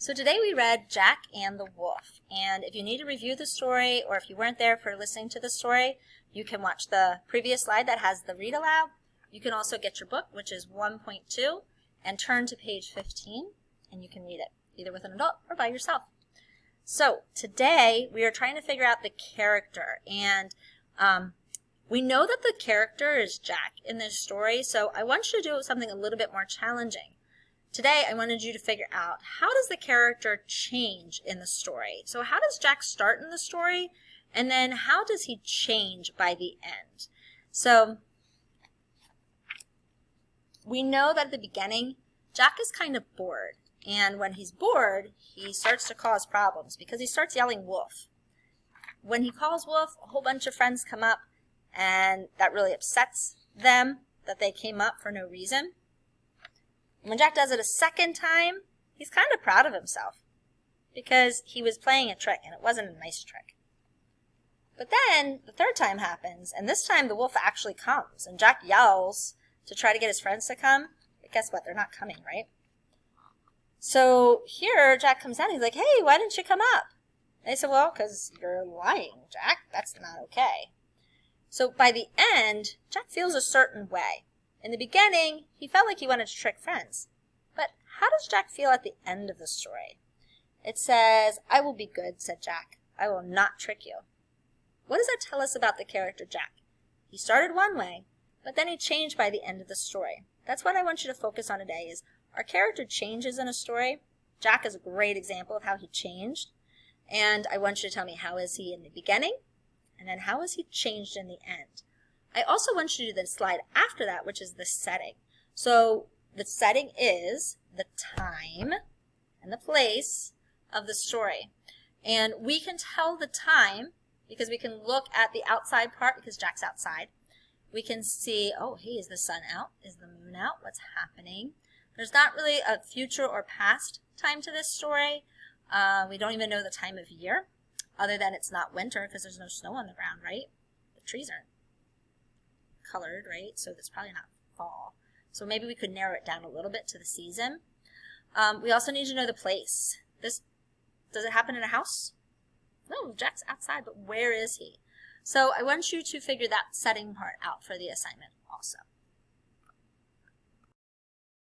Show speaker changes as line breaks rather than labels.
So today we read Jack and the Wolf, and if you need to review the story or if you weren't there for listening to the story, you can watch the previous slide that has the read aloud. You can also get your book, which is 1.2, and turn to page 15, and you can read it, either with an adult or by yourself. So today we are trying to figure out the character, and we know that the character is Jack in this story, so I want you to do something a little bit more challenging. Today, I wanted you to figure out, how does the character change in the story? So how does Jack start in the story, and then how does he change by the end? So we know that at the beginning, Jack is kind of bored, and when he's bored, he starts to cause problems because he starts yelling wolf. When he calls wolf, a whole bunch of friends come up, and that really upsets them that they came up for no reason. When Jack does it a second time, he's kind of proud of himself because he was playing a trick and it wasn't a nice trick. But then the third time happens, and this time the wolf actually comes, and Jack yells to try to get his friends to come, but guess what? They're not coming, right? So here Jack comes out and he's like, hey, why didn't you come up? And they said, well, because you're lying, Jack. That's not okay. So by the end, Jack feels a certain way. In the beginning, he felt like he wanted to trick friends. But how does Jack feel at the end of the story? It says, I will be good, said Jack. I will not trick you. What does that tell us about the character Jack? He started one way, but then he changed by the end of the story. That's what I want you to focus on today is our character changes in a story. Jack is a great example of how he changed. And I want you to tell me, how is he in the beginning? And then how is he changed in the end? I also want you to do the slide after that, which is the setting. So the setting is the time and the place of the story. And we can tell the time because we can look at the outside part because Jack's outside. We can see, oh, hey, is the sun out? Is the moon out? What's happening? There's not really a future or past time to this story. We don't even know the time of year, other than it's not winter because there's no snow on the ground, right? The trees aren't colored, right? So that's probably not fall. So maybe we could narrow it down a little bit to the season. We also need to know the place. Does it happen in a house? No, Jack's outside, but where is he? So I want you to figure that setting part out for the assignment also.